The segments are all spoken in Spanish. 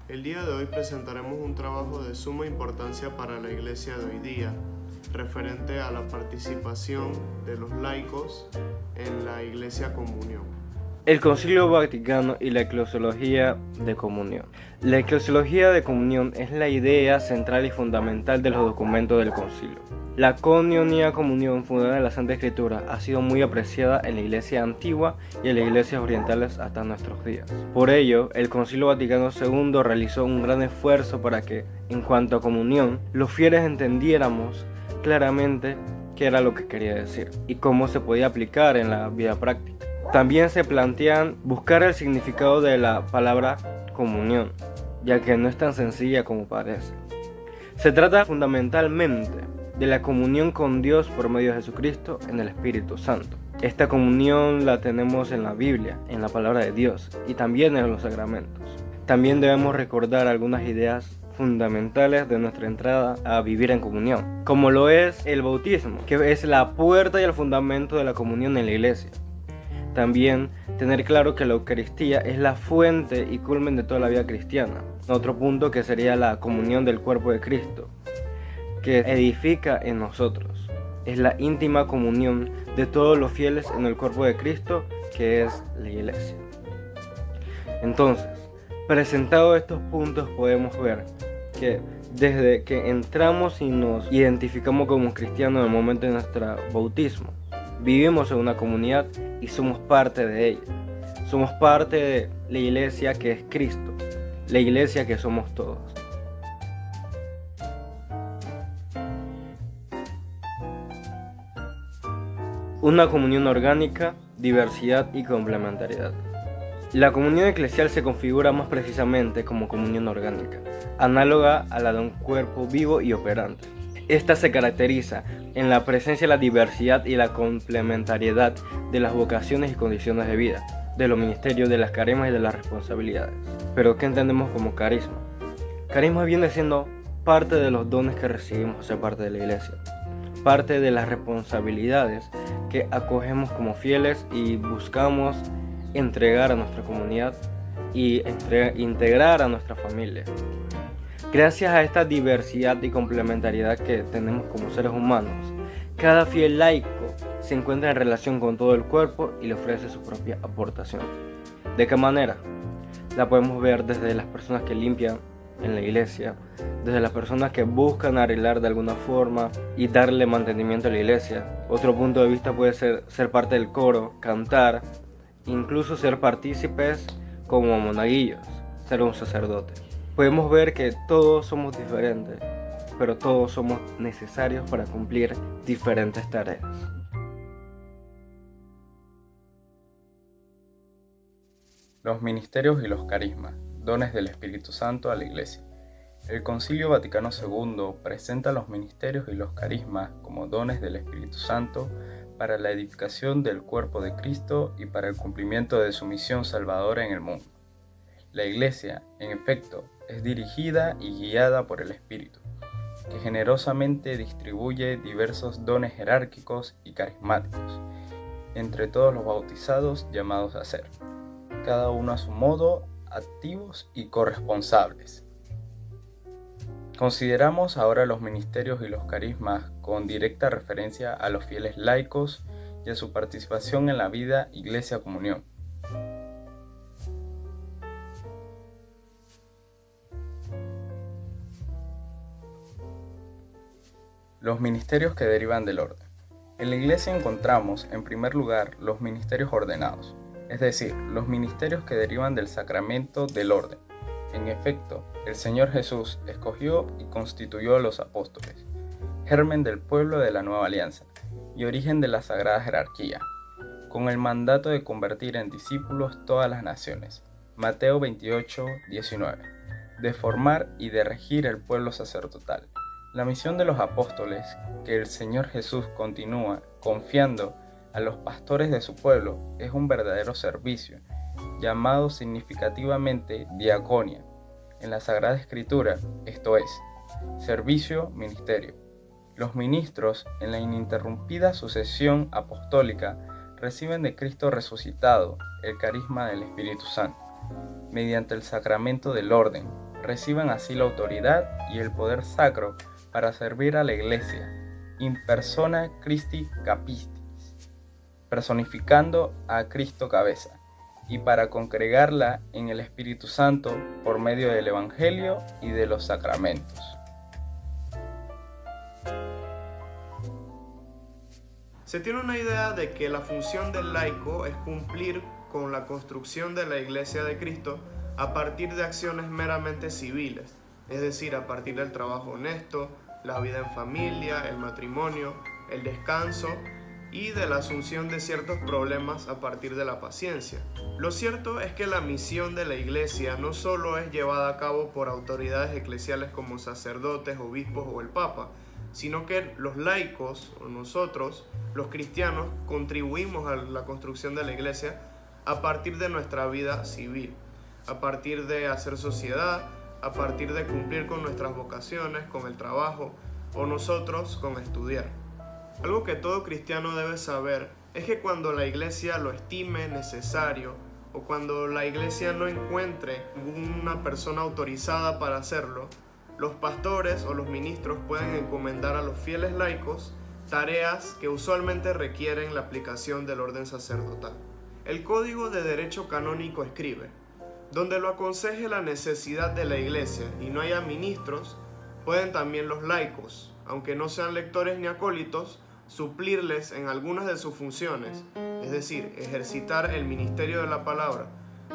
El día de hoy presentaremos un trabajo de suma importancia para la Iglesia de hoy día, referente a la participación de los laicos en la Iglesia Comunión. El Concilio Vaticano y la eclesiología de comunión. La eclesiología de comunión es la idea central y fundamental de los documentos del concilio. La coinonía comunión fundada en la Santa Escritura ha sido muy apreciada en la Iglesia antigua y en las iglesias orientales hasta nuestros días. Por ello, el Concilio Vaticano II realizó un gran esfuerzo para que, en cuanto a comunión, los fieles entendiéramos claramente qué era lo que quería decir y cómo se podía aplicar en la vida práctica. También se plantean buscar el significado de la palabra comunión, ya que no es tan sencilla como parece. Se trata fundamentalmente de la comunión con Dios por medio de Jesucristo en el Espíritu Santo. Esta comunión la tenemos en la Biblia, en la palabra de Dios y también en los sacramentos. También debemos recordar algunas ideas fundamentales de nuestra entrada a vivir en comunión, como lo es el bautismo, que es la puerta y el fundamento de la comunión en la iglesia. También tener claro que la Eucaristía es la fuente y culmen de toda la vida cristiana. Otro punto que sería la comunión del cuerpo de Cristo, que edifica en nosotros. Es la íntima comunión de todos los fieles en el cuerpo de Cristo, que es la iglesia. Entonces, presentados estos puntos podemos ver que desde que entramos y nos identificamos como cristianos en el momento de nuestro bautismo, vivimos en una comunidad y somos parte de ella. Somos parte de la iglesia que es Cristo, la iglesia que somos todos. Una comunión orgánica, diversidad y complementariedad. La comunión eclesial se configura más precisamente como comunión orgánica, análoga a la de un cuerpo vivo y operante. Esta se caracteriza en la presencia de la diversidad y la complementariedad de las vocaciones y condiciones de vida, de los ministerios, de las carismas y de las responsabilidades. Pero ¿qué entendemos como carisma? Carisma viene siendo parte de los dones que recibimos a ser parte de la iglesia, parte de las responsabilidades que acogemos como fieles y buscamos entregar a nuestra comunidad y integrar a nuestra familia. Gracias a esta diversidad y complementariedad que tenemos como seres humanos, cada fiel laico se encuentra en relación con todo el cuerpo y le ofrece su propia aportación. ¿De qué manera? La podemos ver desde las personas que limpian en la iglesia, desde las personas que buscan arreglar de alguna forma y darle mantenimiento a la iglesia. Otro punto de vista puede ser parte del coro, cantar, incluso ser partícipes como monaguillos, ser un sacerdote. Podemos ver que todos somos diferentes, pero todos somos necesarios para cumplir diferentes tareas. Los ministerios y los carismas, dones del Espíritu Santo a la Iglesia. El Concilio Vaticano II presenta los ministerios y los carismas como dones del Espíritu Santo para la edificación del cuerpo de Cristo y para el cumplimiento de su misión salvadora en el mundo. La Iglesia, en efecto, es dirigida y guiada por el Espíritu, que generosamente distribuye diversos dones jerárquicos y carismáticos entre todos los bautizados llamados a ser, cada uno a su modo, activos y corresponsables. Consideramos ahora los ministerios y los carismas con directa referencia a los fieles laicos y a su participación en la vida Iglesia Comunión. Los ministerios que derivan del orden. En la Iglesia encontramos, en primer lugar, los ministerios ordenados, es decir, los ministerios que derivan del sacramento del orden. En efecto, el Señor Jesús escogió y constituyó a los apóstoles, germen del pueblo de la nueva alianza y origen de la sagrada jerarquía, con el mandato de convertir en discípulos todas las naciones. Mateo 28, 19. De formar y de regir el pueblo sacerdotal. La misión de los apóstoles, que el Señor Jesús continúa confiando a los pastores de su pueblo, es un verdadero servicio, llamado significativamente diaconia en la Sagrada Escritura, esto es, servicio, ministerio. Los ministros, en la ininterrumpida sucesión apostólica, reciben de Cristo resucitado el carisma del Espíritu Santo, mediante el sacramento del orden, reciben así la autoridad y el poder sacro para servir a la Iglesia, in persona Christi Capitis, personificando a Cristo cabeza, y para congregarla en el Espíritu Santo por medio del Evangelio y de los sacramentos. Se tiene una idea de que la función del laico es cumplir con la construcción de la Iglesia de Cristo a partir de acciones meramente civiles, es decir, a partir del trabajo honesto, la vida en familia, el matrimonio, el descanso y de la asunción de ciertos problemas a partir de la paciencia. Lo cierto es que la misión de la Iglesia no solo es llevada a cabo por autoridades eclesiales como sacerdotes, obispos o el Papa, sino que los laicos, o nosotros, los cristianos, contribuimos a la construcción de la Iglesia a partir de nuestra vida civil, a partir de hacer sociedad, a partir de cumplir con nuestras vocaciones, con el trabajo, o nosotros con estudiar. Algo que todo cristiano debe saber es que cuando la Iglesia lo estime necesario, o cuando la Iglesia no encuentre una persona autorizada para hacerlo, los pastores o los ministros pueden encomendar a los fieles laicos tareas que usualmente requieren la aplicación del orden sacerdotal. El Código de Derecho Canónico escribe: donde lo aconseje la necesidad de la Iglesia y no haya ministros, pueden también los laicos, aunque no sean lectores ni acólitos, suplirles en algunas de sus funciones, es decir, ejercitar el ministerio de la palabra,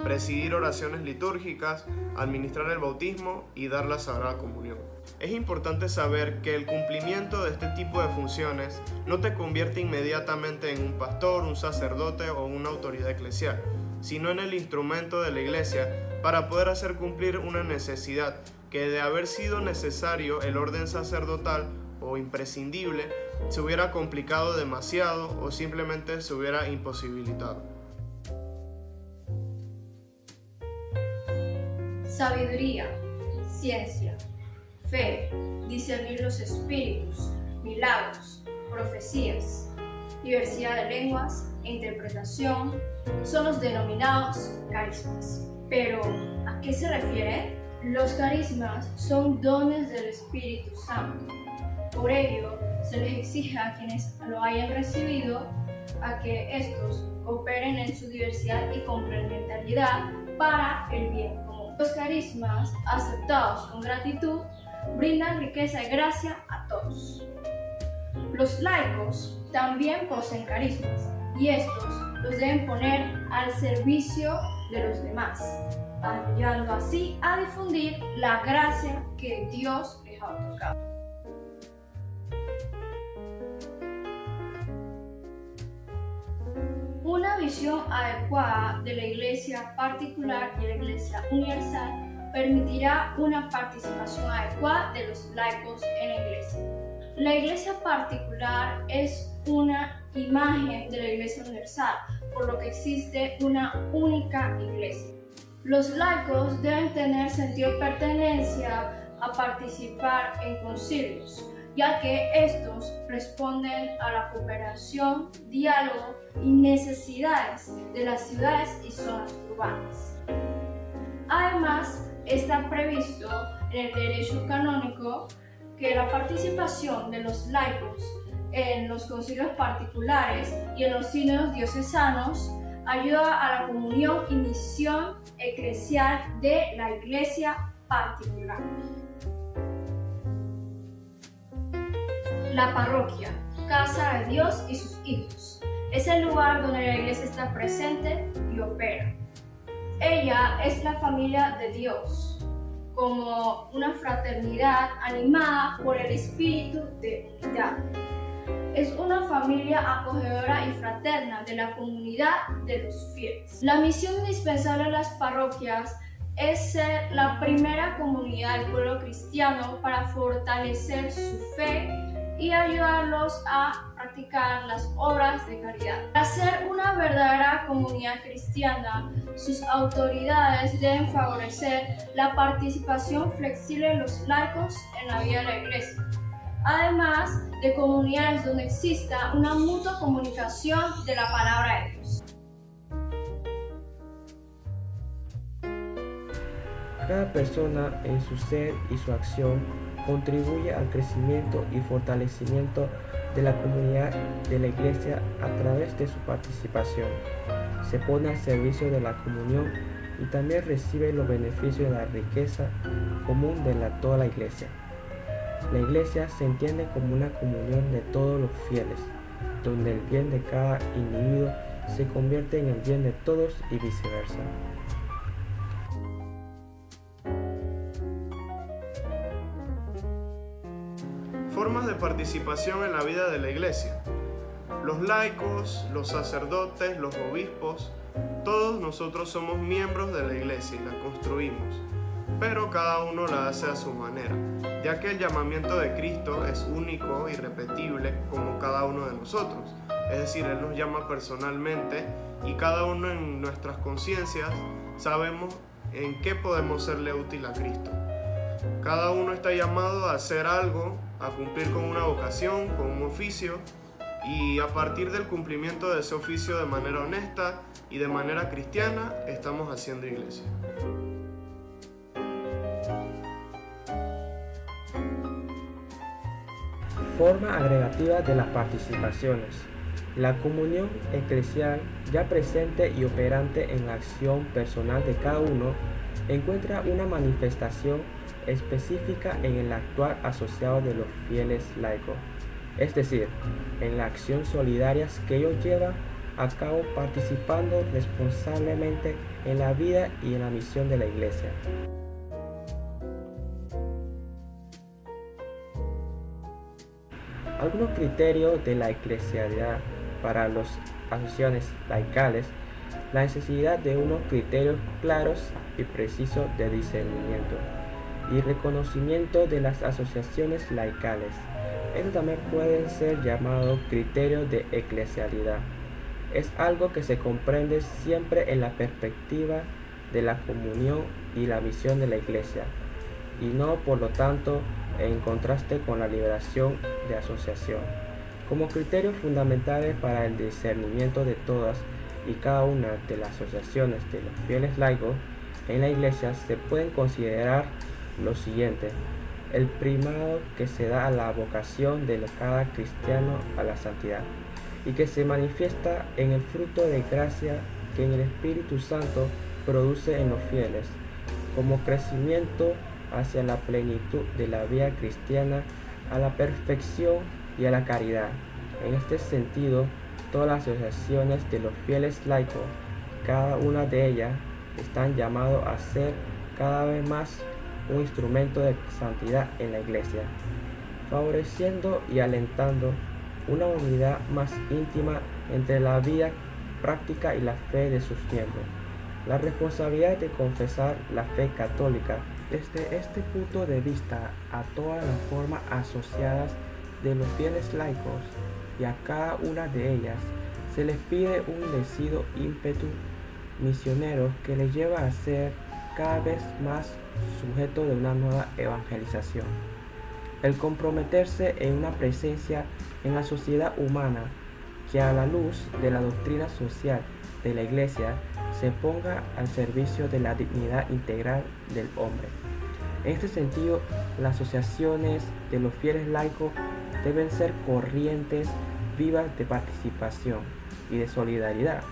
presidir oraciones litúrgicas, administrar el bautismo y dar la Sagrada Comunión. Es importante saber que el cumplimiento de este tipo de funciones no te convierte inmediatamente en un pastor, un sacerdote o una autoridad eclesial, sino en el instrumento de la Iglesia para poder hacer cumplir una necesidad que, de haber sido necesario el orden sacerdotal o imprescindible, se hubiera complicado demasiado o simplemente se hubiera imposibilitado. Sabiduría, ciencia, fe, discernir los espíritus, milagros, profecías, diversidad de lenguas e interpretación son los denominados carismas. Pero, ¿a qué se refiere? Los carismas son dones del Espíritu Santo. Por ello, se les exige a quienes lo hayan recibido a que estos cooperen en su diversidad y complementariedad para el bien común. Los carismas, aceptados con gratitud, brindan riqueza y gracia a todos. Los laicos también poseen carismas y estos los deben poner al servicio de los demás, ayudando así a difundir la gracia que Dios les ha otorgado. Una visión adecuada de la Iglesia particular y la Iglesia universal permitirá una participación adecuada de los laicos en la Iglesia. La Iglesia particular es una imagen de la Iglesia universal, por lo que existe una única Iglesia. Los laicos deben tener sentido de pertenencia a participar en concilios, ya que estos responden a la cooperación, diálogo y necesidades de las ciudades y zonas urbanas. Además, está previsto en el derecho canónico que la participación de los laicos en los concilios particulares y en los sínodos diocesanos ayuda a la comunión y misión eclesial de la Iglesia particular. La parroquia, casa de Dios y sus hijos, es el lugar donde la Iglesia está presente y opera. Ella es la familia de Dios, como una fraternidad animada por el espíritu de unidad. Es una familia acogedora y fraterna de la comunidad de los fieles. La misión indispensable de las parroquias es ser la primera comunidad del pueblo cristiano para fortalecer su fe y ayudarlos a practicar las obras de caridad. Para ser una verdadera comunidad cristiana, sus autoridades deben favorecer la participación flexible de los laicos en la vida de la Iglesia, además de comunidades donde exista una mutua comunicación de la palabra de Dios. Cada persona en su ser y su acción contribuye al crecimiento y fortalecimiento de la comunidad de la iglesia a través de su participación. Se pone al servicio de la comunión y también recibe los beneficios de la riqueza común de toda la iglesia. La iglesia se entiende como una comunión de todos los fieles, donde el bien de cada individuo se convierte en el bien de todos y viceversa. Formas de participación en la vida de la iglesia. Los laicos, los sacerdotes, los obispos, todos nosotros somos miembros de la iglesia y la construimos, pero cada uno la hace a su manera, ya que el llamamiento de Cristo es único y repetible como cada uno de nosotros. Es decir, Él nos llama personalmente y cada uno en nuestras conciencias sabemos en qué podemos serle útil a Cristo. Cada uno está llamado a hacer algo, a cumplir con una vocación, con un oficio, y a partir del cumplimiento de ese oficio de manera honesta y de manera cristiana, estamos haciendo iglesia. Forma agregativa de las participaciones. La comunión eclesial, ya presente y operante en la acción personal de cada uno, encuentra una manifestación específica en el actuar asociado de los fieles laicos, es decir, en la acción solidaria que ellos llevan a cabo participando responsablemente en la vida y en la misión de la iglesia. Algunos criterios de la eclesialidad para las asociaciones laicales: la necesidad de unos criterios claros y precisos de discernimiento y reconocimiento de las asociaciones laicales. Esto también puede ser llamado criterio de eclesialidad. Es algo que se comprende siempre en la perspectiva de la comunión y la misión de la iglesia, y no, por lo tanto, en contraste con la liberación de asociación. Como criterios fundamentales para el discernimiento de todas y cada una de las asociaciones de los fieles laicos en la iglesia se pueden considerar lo siguiente: el primado que se da a la vocación de cada cristiano a la santidad, y que se manifiesta en el fruto de gracia que en el Espíritu Santo produce en los fieles, como crecimiento hacia la plenitud de la vida cristiana, a la perfección y a la caridad. En este sentido, todas las asociaciones de los fieles laicos, cada una de ellas, están llamados a ser cada vez más un instrumento de santidad en la iglesia, favoreciendo y alentando una unidad más íntima entre la vida práctica y la fe de sus miembros. La responsabilidad de confesar la fe católica. Desde este punto de vista, a todas las formas asociadas de los fieles laicos y a cada una de ellas se les pide un decidido ímpetu misionero que les lleva a ser cada vez más sujeto de una nueva evangelización. El comprometerse en una presencia en la sociedad humana que, a la luz de la doctrina social de la Iglesia, se ponga al servicio de la dignidad integral del hombre. En este sentido, las asociaciones de los fieles laicos deben ser corrientes vivas de participación y de solidaridad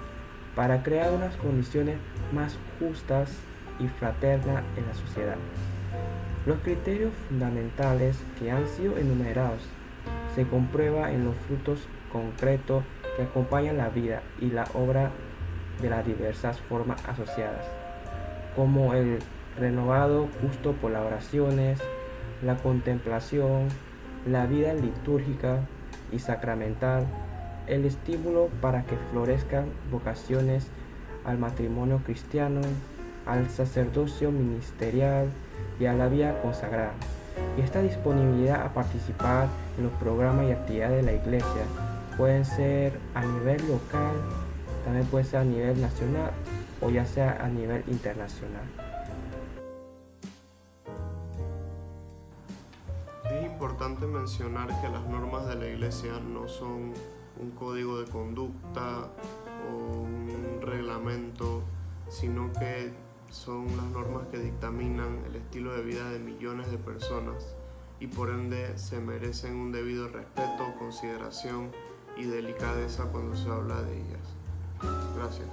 para crear unas condiciones más justas y fraternas en la sociedad. Los criterios fundamentales que han sido enumerados se comprueban en los frutos concretos que acompañan la vida y la obra de las diversas formas asociadas, como el renovado gusto por las oraciones, la contemplación, la vida litúrgica y sacramental, el estímulo para que florezcan vocaciones al matrimonio cristiano, al sacerdocio ministerial y a la vida consagrada, y esta disponibilidad a participar en los programas y actividades de la iglesia pueden ser a nivel local, también puede ser a nivel nacional o ya sea a nivel internacional. Es importante mencionar que las normas de la iglesia no son un código de conducta o un reglamento, sino que son unas normas que dictaminan el estilo de vida de millones de personas y por ende se merecen un debido respeto, consideración y delicadeza cuando se habla de ellas. Gracias.